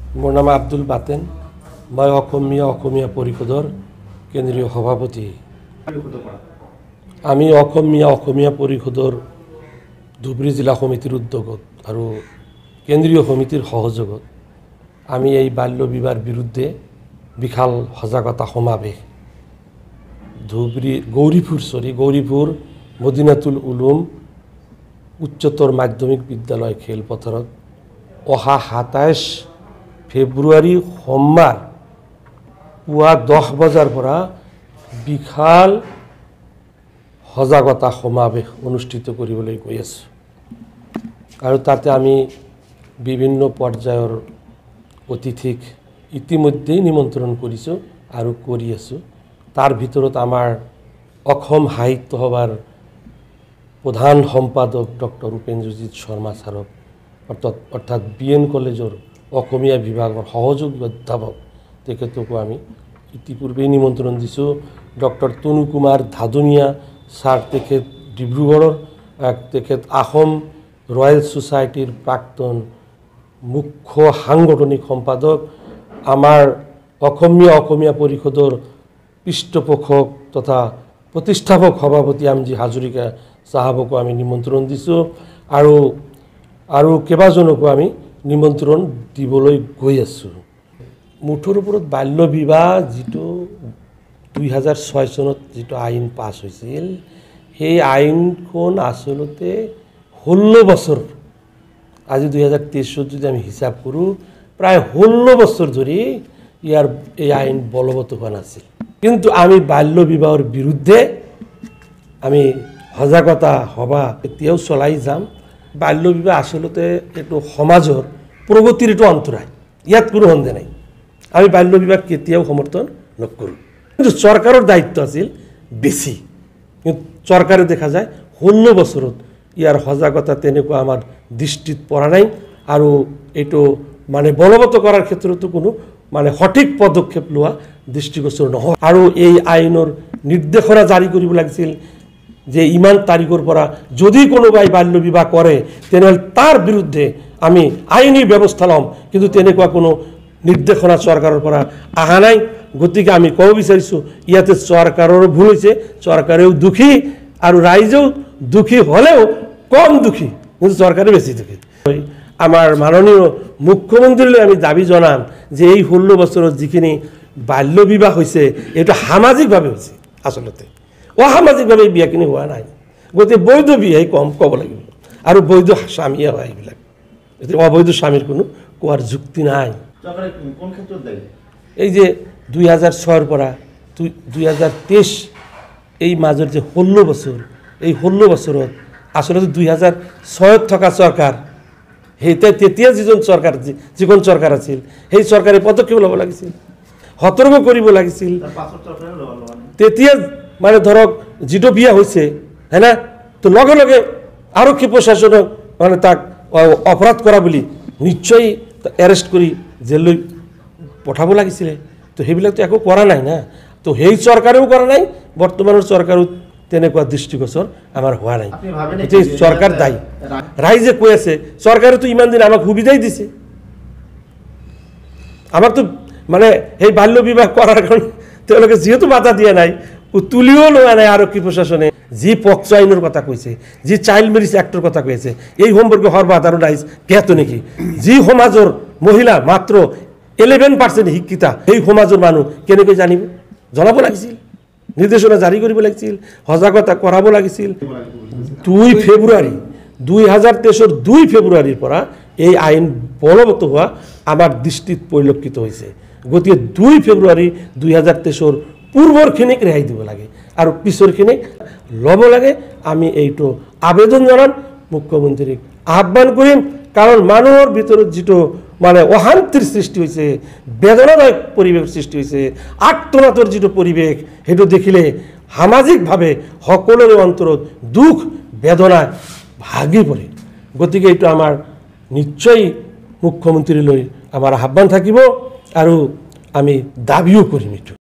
मोर नाम आब्दुल बातेन। मैं অসমীয়া परिषदर केंद्रीय सभापति। आमी অসমীয়া परिषदर धुबुरी जिला समितिर उद्योगत और केंद्रीय समितिर सहयोगत आमी এই बाल्य विवाहर बिरुद्धे विशाल सजागता समावेश धुबुरी गौरीपुर मदिनातुल उलूम उच्चतर माध्यमिक विद्यालय खेलपथारत अहा 27 फेब्रुआरी सोमवार पुआ 10 बजार परा विशाल सजागता समावेश अनुष्ठित কৰিবলৈ গৈ আছো আৰু তাতে আমি বিভিন্ন পৰ্যায়ৰ অতিথিক ইতিমধ্যে নিমন্ত্ৰণ কৰিছো আৰু কৰি আছো। তাৰ ভিতৰত আমাৰ অসম সাহিত্য সভাৰ प्रधान सम्पादक डॉक्टर उपेन्द्रजीत शर्मा सारक अर्थात बीएन कलेजर অসমীয়া विभागर सहयोगी अध्यापक तेखेतको आमी इतिपूर्वे निमंत्रण दिसो। डॉक्टर तनु कुमार धादुनिया सार तेखेत डिब्रुगढ़र तेखेत आसाम रॉयल सोसाइटीर प्राक्तन मुख्य सांगठनिक सम्पादक आमार অসমীয়া परिषदर पृष्ठपोषक तथा प्रतिष्ठापक सभापति एमजी हाजरिका साहबको आमी निमंत्रण दिसो आरो केबाजनको आमी निमंत्रण दिबलै गৈ आছো। मुठर ओपरत बाल्य विवाह जितो 2006 सनत जितो आईन पास হৈছিল সেই आईनखन आसलते 16 बছर आज 2023 যদি আমি হিসাব কৰো प्राय 16 বছৰ ধৰি ইয়াৰ এই আইন বলবৎ হোৱা নাছিল। কিন্তু আমি বাল্য বিবাহৰ বিৰুদ্ধে আমি সজাগতা সভা এতিয়াও চলাই যাম। বাল্য বিবাহ আসলতে এটো সমাজৰ প্ৰগতিৰ এটো অন্তৰায়, ইয়াত কোনো সন্দেহ নাই। আমি বাল্য বিবাহ কেতিয়াও সমৰ্থন নকৰো, কিন্তু চৰকাৰৰ দায়িত্ব আছিল বেছি। কিন্তু চৰকাৰে দেখা যায় 16 বছৰত ইয়াৰ সজাগতা তেনেকুৱা আমাৰ দৃষ্টিত পৰা নাই আৰু এটো মানে বলবৎ কৰাৰ ক্ষেত্ৰতো কোনো মানে সঠিক পদক্ষেপ লোৱা দৃষ্টিগোচৰ নহয়। আৰু এই আইনৰ নিৰ্দেশনা জাৰি কৰিব লাগিছিল যে ইমান তাৰিখৰ পৰা যদি কোনোবাই বাল্য বিবাহ কৰে তেনেহলে তাৰ বিৰুদ্ধে আমি আইনী ব্যৱস্থা লম, কিন্তু তেনেকুৱা কোনো নিৰ্দেশনা চৰকাৰৰ পৰা অহা নাই। গতিকে আমি ক'ব বিচাৰিছো ইয়াতে চৰকাৰৰ ভুল হৈছে, চৰকাৰেও দুখী আৰু ৰাইজেও দুখী হলেও কম দুখী, কিন্তু চৰকাৰে বেছি দুখী। আমাৰ মাননীয় মুখ্যমন্ত্ৰীলৈ আমি দাবী জনাম যে এই 16 বছৰত যিখিনি বাল্য বিবাহ হৈছে এটা সামাজিকভাৱে হৈছে, আসলতে অসামাজিকভাৱে বিয়াখিনি হোৱা নাই। গতিকে বৈধ বিয়াই কম ক'ব লাগিব আৰু বৈধ স্বামীয়ে হয় এইবিলাক, অবৈধ স্বামীৰ কোনো কোৱাৰ যুক্তি নাই। এই যে 2006 পৰা 2023 এই মাজৰ যে 16 বছৰ, এই 16 বছৰত আসলতে 2006 থকা চৰকাৰ তেতিয়া যিজন চৰকাৰ যিখন চৰকাৰ আছিল সেই চৰকাৰে পদক্ষেপ ল'ব লাগিছিল, সতৰ্ক কৰিব লাগিছিল। তেতিয়া মানে ধৰক যিটো বিয়া হৈছে হয় না, তো লগে লগে আৰক্ষী প্ৰশাসনক মানে তাক অপৰাধ কৰা বুলি নিশ্চয় এৰেষ্ট কৰি জেললৈ পঠাব লাগিছিলে। তো সেইবিলাকতো একো কৰা নাই না। তো সেই চৰকাৰেও কৰা নাই, বৰ্তমানৰ চৰকাৰেও তেনেকুৱা দৃষ্টিগোচৰ আমাৰ হোৱা নাই। চৰকাৰ দায়ী। ৰাইজে কৈ আছে চৰকাৰে তো ইমান দিন আমাক সুবিধাই দিছে, আমাক তো মানে সেই বাল্য বিবাহ কৰাৰ কাৰণে তেওঁলোকে যিহেতু বাধা দিয়া নাই, তুলিও লোৱা নাই আৰক্ষী প্ৰশাসনে। যি পক্সো আইনৰ কথা কৈছে, যি চাইল্ড মেৰিজ এক্টৰ কথা কৈছে, এই সম্পৰ্কে সৰ্বসাধাৰণ ৰাইজ জ্ঞাত নেকি? যি সমাজৰ মহিলা মাত্ৰ 11% শিক্ষিতা, সেই সমাজৰ মানুহ কেনেকৈ জানিব? জনাব লাগিছিল, নিৰ্দেশনা জাৰি কৰিব লাগিছিল, সজাগতা কৰাব লাগিছিল। 2 ফেব্ৰুৱাৰী 2023 2 ফেব্ৰুৱাৰীৰ পৰা এই আইন বলবৎ হোৱা আমাৰ দৃষ্টিত পৰিলক্ষিত হৈছে। গতিকে 2 ফেব্ৰুৱাৰী 2023 পূৰ্বৰখিনিক ৰেহাই দিব লাগে আৰু পিছৰখিনিক ল'ব লাগে। আমি এইটো আবেদন জনাম, মুখ্যমন্ত্ৰীক আহ্বান কৰিম। কাৰণ মানুহৰ ভিতৰত যিটো মানে অশান্তিৰ সৃষ্টি হৈছে, বেদনাদায়ক পৰিৱেশ সৃষ্টি হৈছে, আত্মনাতৰ যিটো পৰিৱেশ সেইটো দেখিলে সামাজিকভাৱে সকলোৰে অন্তৰত দুখ বেদনা ভাগি পৰে। গতিকে এইটো আমাৰ নিশ্চয় মুখ্যমন্ত্ৰীলৈ আমাৰ আহ্বান থাকিব আৰু আমি দাবীও কৰিম এইটো।